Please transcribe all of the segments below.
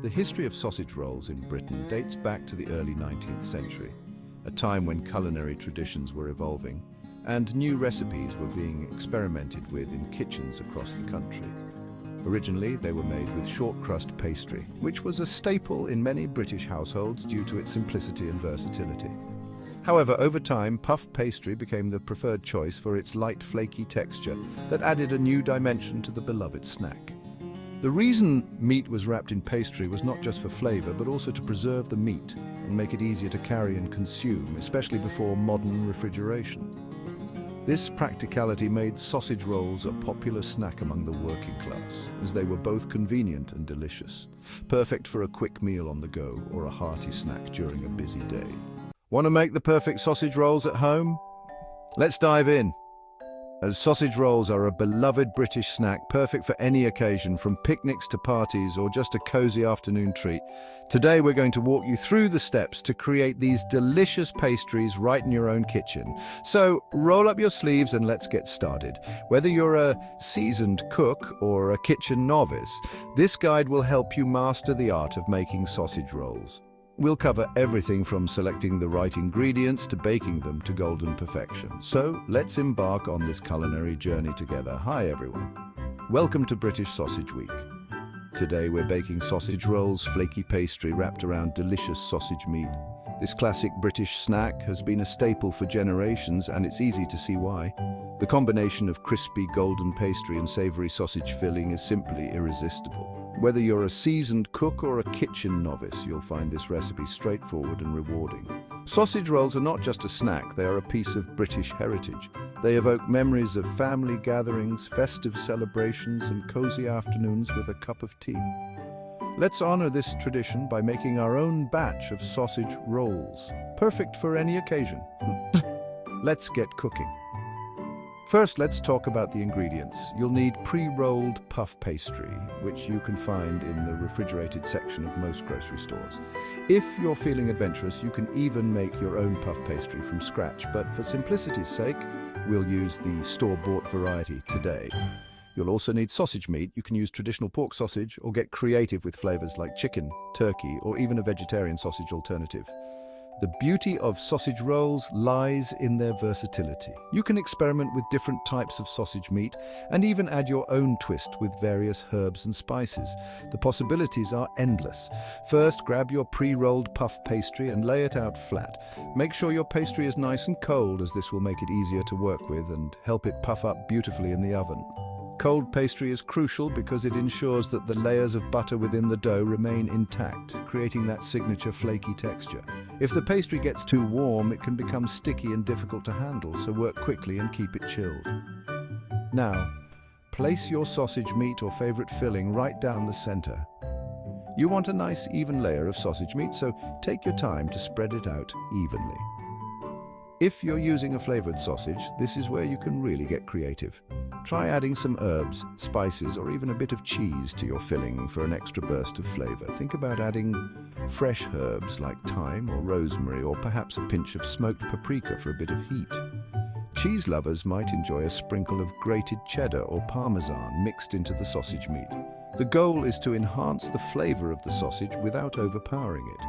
The history of sausage rolls in Britain dates back to the early 19th century, a time when culinary traditions were evolving and new recipes were being experimented with in kitchens across the country. Originally, they were made with short crust pastry, which was a staple in many British households due to its simplicity and versatility. However, over time, puff pastry became the preferred choice for its light, flaky texture that added a new dimension to the beloved snack. The reason meat was wrapped in pastry was not just for flavor, but also to preserve the meat and make it easier to carry and consume, especially before modern refrigeration. This practicality made sausage rolls a popular snack among the working class, as they were both convenient and delicious, perfect for a quick meal on the go or a hearty snack during a busy day. Want to make the perfect sausage rolls at home? Let's dive in. As sausage rolls are a beloved British snack, perfect for any occasion, from picnics to parties or just a cozy afternoon treat. Today we're going to walk you through the steps to create these delicious pastries right in your own kitchen. So roll up your sleeves and let's get started. Whether you're a seasoned cook or a kitchen novice, this guide will help you master the art of making sausage rolls. We'll cover everything from selecting the right ingredients to baking them to golden perfection. So let's embark on this culinary journey together. Hi everyone. Welcome to British Sausage Week. Today we're baking sausage rolls, flaky pastry wrapped around delicious sausage meat. This classic British snack has been a staple for generations, and it's easy to see why. The combination of crispy golden pastry and savory sausage filling is simply irresistible. Whether you're a seasoned cook or a kitchen novice, you'll find this recipe straightforward and rewarding. Sausage rolls are not just a snack, they are a piece of British heritage. They evoke memories of family gatherings, festive celebrations, and cozy afternoons with a cup of tea. Let's honor this tradition by making our own batch of sausage rolls, perfect for any occasion. Let's get cooking. First, let's talk about the ingredients. You'll need pre-rolled puff pastry, which you can find in the refrigerated section of most grocery stores. If you're feeling adventurous, you can even make your own puff pastry from scratch, but for simplicity's sake, we'll use the store-bought variety today. You'll also need sausage meat. You can use traditional pork sausage or get creative with flavors like chicken, turkey, or even a vegetarian sausage alternative. The beauty of sausage rolls lies in their versatility. You can experiment with different types of sausage meat and even add your own twist with various herbs and spices. The possibilities are endless. First, grab your pre-rolled puff pastry and lay it out flat. Make sure your pastry is nice and cold, as this will make it easier to work with and help it puff up beautifully in the oven. Cold pastry is crucial because it ensures that the layers of butter within the dough remain intact, creating that signature flaky texture. If the pastry gets too warm, it can become sticky and difficult to handle, so work quickly and keep it chilled. Now, place your sausage meat or favorite filling right down the center. You want a nice even layer of sausage meat, so take your time to spread it out evenly. If you're using a flavored sausage, this is where you can really get creative. Try adding some herbs, spices, or even a bit of cheese to your filling for an extra burst of flavor. Think about adding fresh herbs like thyme or rosemary, or perhaps a pinch of smoked paprika for a bit of heat. Cheese lovers might enjoy a sprinkle of grated cheddar or parmesan mixed into the sausage meat. The goal is to enhance the flavor of the sausage without overpowering it.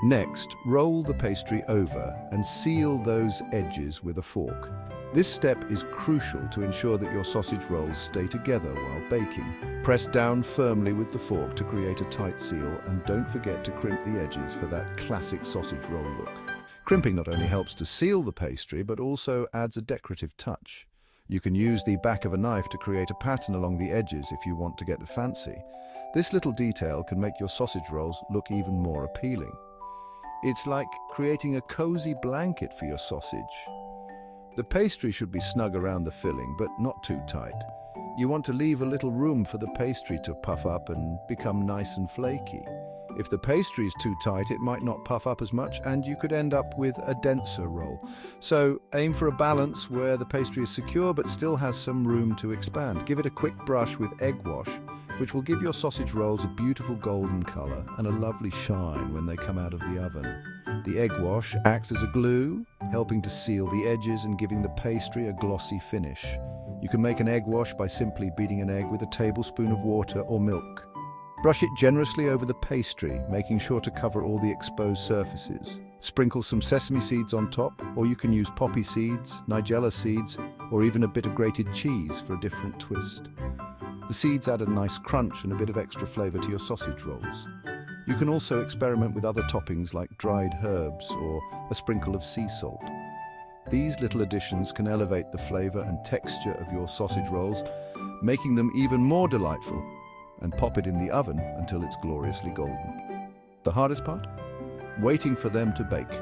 Next, roll the pastry over and seal those edges with a fork. This step is crucial to ensure that your sausage rolls stay together while baking. Press down firmly with the fork to create a tight seal, and don't forget to crimp the edges for that classic sausage roll look. Crimping not only helps to seal the pastry, but also adds a decorative touch. You can use the back of a knife to create a pattern along the edges if you want to get fancy. This little detail can make your sausage rolls look even more appealing. It's like creating a cozy blanket for your sausage. The pastry should be snug around the filling, but not too tight. You want to leave a little room for the pastry to puff up and become nice and flaky. If the pastry is too tight, it might not puff up as much, and you could end up with a denser roll. So aim for a balance where the pastry is secure but still has some room to expand. Give it a quick brush with egg wash, which will give your sausage rolls a beautiful golden color and a lovely shine when they come out of the oven. The egg wash acts as a glue, helping to seal the edges and giving the pastry a glossy finish. You can make an egg wash by simply beating an egg with a tablespoon of water or milk. Brush it generously over the pastry, making sure to cover all the exposed surfaces. Sprinkle some sesame seeds on top, or you can use poppy seeds, nigella seeds, or even a bit of grated cheese for a different twist. The seeds add a nice crunch and a bit of extra flavor to your sausage rolls. You can also experiment with other toppings like dried herbs or a sprinkle of sea salt. These little additions can elevate the flavor and texture of your sausage rolls, making them even more delightful. And pop it in the oven until it's gloriously golden. The hardest part? Waiting for them to bake.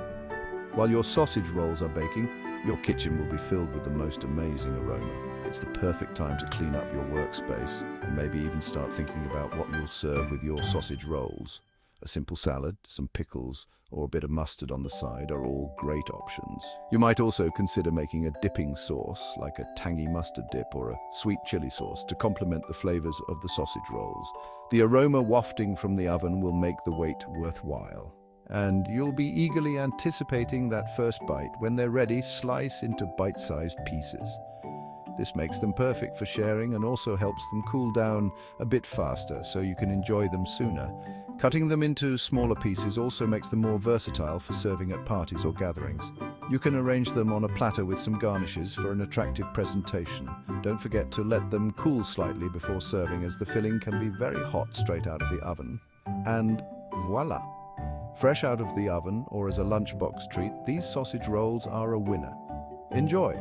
While your sausage rolls are baking, your kitchen will be filled with the most amazing aroma. It's the perfect time to clean up your workspace and maybe even start thinking about what you'll serve with your sausage rolls. A simple salad, some pickles, or a bit of mustard on the side are all great options. You might also consider making a dipping sauce, like a tangy mustard dip or a sweet chili sauce, to complement the flavors of the sausage rolls. The aroma wafting from the oven will make the wait worthwhile. And you'll be eagerly anticipating that first bite. When they're ready, slice into bite-sized pieces. This makes them perfect for sharing and also helps them cool down a bit faster so you can enjoy them sooner. Cutting them into smaller pieces also makes them more versatile for serving at parties or gatherings. You can arrange them on a platter with some garnishes for an attractive presentation. Don't forget to let them cool slightly before serving, as the filling can be very hot straight out of the oven. And voila! Fresh out of the oven or as a lunchbox treat, these sausage rolls are a winner. Enjoy!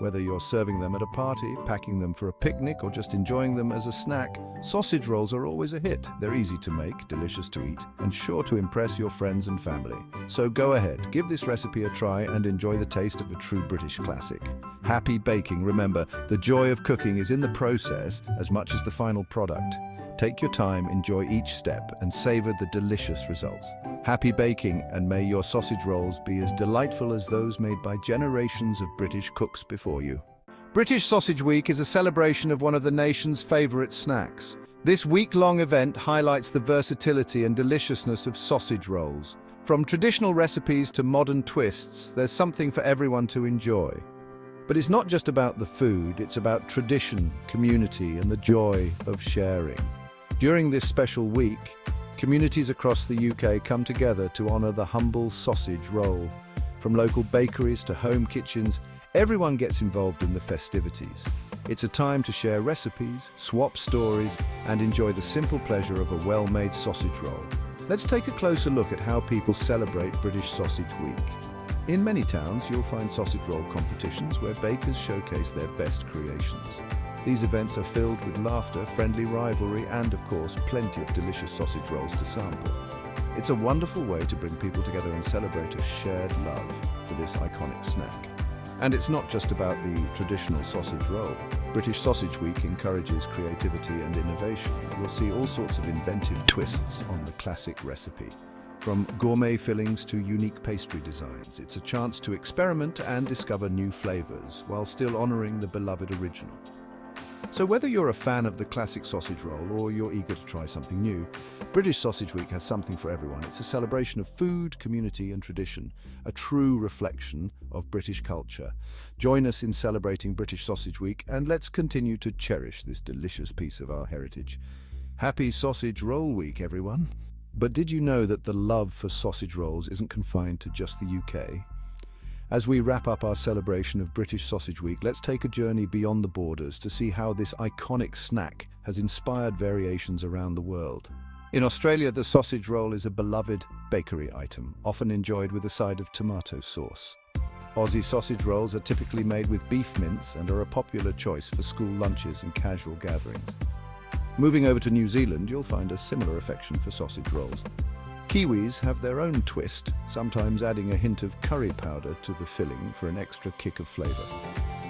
Whether you're serving them at a party, packing them for a picnic, or just enjoying them as a snack, sausage rolls are always a hit. They're easy to make, delicious to eat, and sure to impress your friends and family. So go ahead, give this recipe a try and enjoy the taste of a true British classic. Happy baking! Remember, the joy of cooking is in the process as much as the final product. Take your time, enjoy each step, and savor the delicious results. Happy baking, and may your sausage rolls be as delightful as those made by generations of British cooks before you. British Sausage Week is a celebration of one of the nation's favourite snacks. This week-long event highlights the versatility and deliciousness of sausage rolls. From traditional recipes to modern twists, there's something for everyone to enjoy. But it's not just about the food, it's about tradition, community, and the joy of sharing. During this special week, communities across the UK come together to honour the humble sausage roll. From local bakeries to home kitchens, everyone gets involved in the festivities. It's a time to share recipes, swap stories, and enjoy the simple pleasure of a well-made sausage roll. Let's take a closer look at how people celebrate British Sausage Week. In many towns, you'll find sausage roll competitions where bakers showcase their best creations. These events are filled with laughter, friendly rivalry, and of course, plenty of delicious sausage rolls to sample. It's a wonderful way to bring people together and celebrate a shared love for this iconic snack. And it's not just about the traditional sausage roll. British Sausage Week encourages creativity and innovation. We'll see all sorts of inventive twists on the classic recipe. From gourmet fillings to unique pastry designs, it's a chance to experiment and discover new flavors while still honoring the beloved original. So whether you're a fan of the classic sausage roll or you're eager to try something new, British Sausage Week has something for everyone. It's a celebration of food, community and tradition, a true reflection of British culture. Join us in celebrating British Sausage Week and let's continue to cherish this delicious piece of our heritage. Happy Sausage Roll Week, everyone! But did you know that the love for sausage rolls isn't confined to just the UK? As we wrap up our celebration of British Sausage Week, let's take a journey beyond the borders to see how this iconic snack has inspired variations around the world. In Australia, the sausage roll is a beloved bakery item, often enjoyed with a side of tomato sauce. Aussie sausage rolls are typically made with beef mince and are a popular choice for school lunches and casual gatherings. Moving over to New Zealand, you'll find a similar affection for sausage rolls. Kiwis have their own twist, sometimes adding a hint of curry powder to the filling for an extra kick of flavour.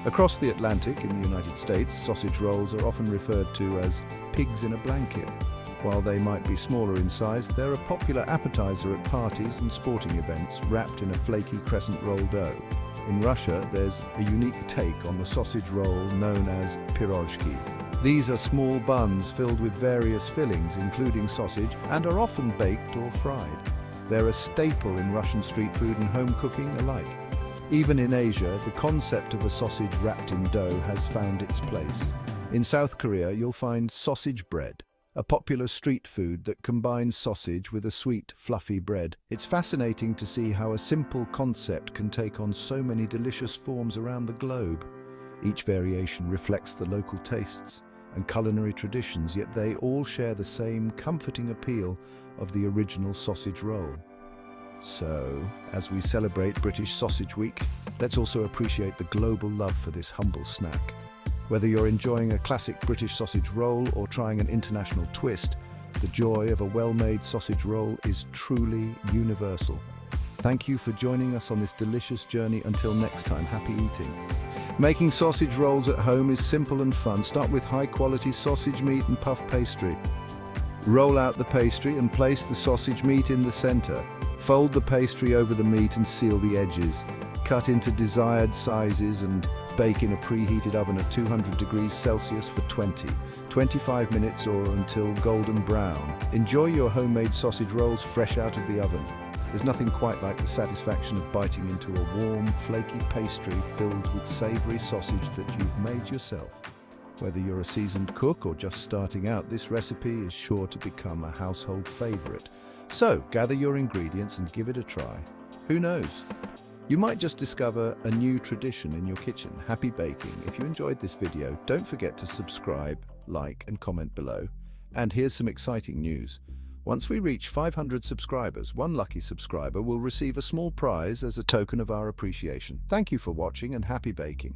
Across the Atlantic in the United States, sausage rolls are often referred to as pigs in a blanket. While they might be smaller in size, they're a popular appetizer at parties and sporting events, wrapped in a flaky crescent roll dough. In Russia, there's a unique take on the sausage roll known as pirozhki. These are small buns filled with various fillings, including sausage, and are often baked or fried. They're a staple in Russian street food and home cooking alike. Even in Asia, the concept of a sausage wrapped in dough has found its place. In South Korea, you'll find sausage bread, a popular street food that combines sausage with a sweet, fluffy bread. It's fascinating to see how a simple concept can take on so many delicious forms around the globe. Each variation reflects the local tastes and culinary traditions, yet they all share the same comforting appeal of the original sausage roll. So, as we celebrate British Sausage Week, let's also appreciate the global love for this humble snack. Whether you're enjoying a classic British sausage roll or trying an international twist, the joy of a well-made sausage roll is truly universal. Thank you for joining us on this delicious journey. Until next time, happy eating. Making sausage rolls at home is simple and fun. Start with high-quality sausage meat and puff pastry. Roll out the pastry and place the sausage meat in the center. Fold the pastry over the meat and seal the edges. Cut into desired sizes and bake in a preheated oven at 200 degrees Celsius for 20-25 minutes or until golden brown. Enjoy your homemade sausage rolls fresh out of the oven. There's nothing quite like the satisfaction of biting into a warm, flaky pastry filled with savory sausage that you've made yourself. Whether you're a seasoned cook or just starting out, this recipe is sure to become a household favorite. So, gather your ingredients and give it a try. Who knows? You might just discover a new tradition in your kitchen. Happy baking! If you enjoyed this video, don't forget to subscribe, like, and comment below. And here's some exciting news. Once we reach 500 subscribers, one lucky subscriber will receive a small prize as a token of our appreciation. Thank you for watching and happy baking!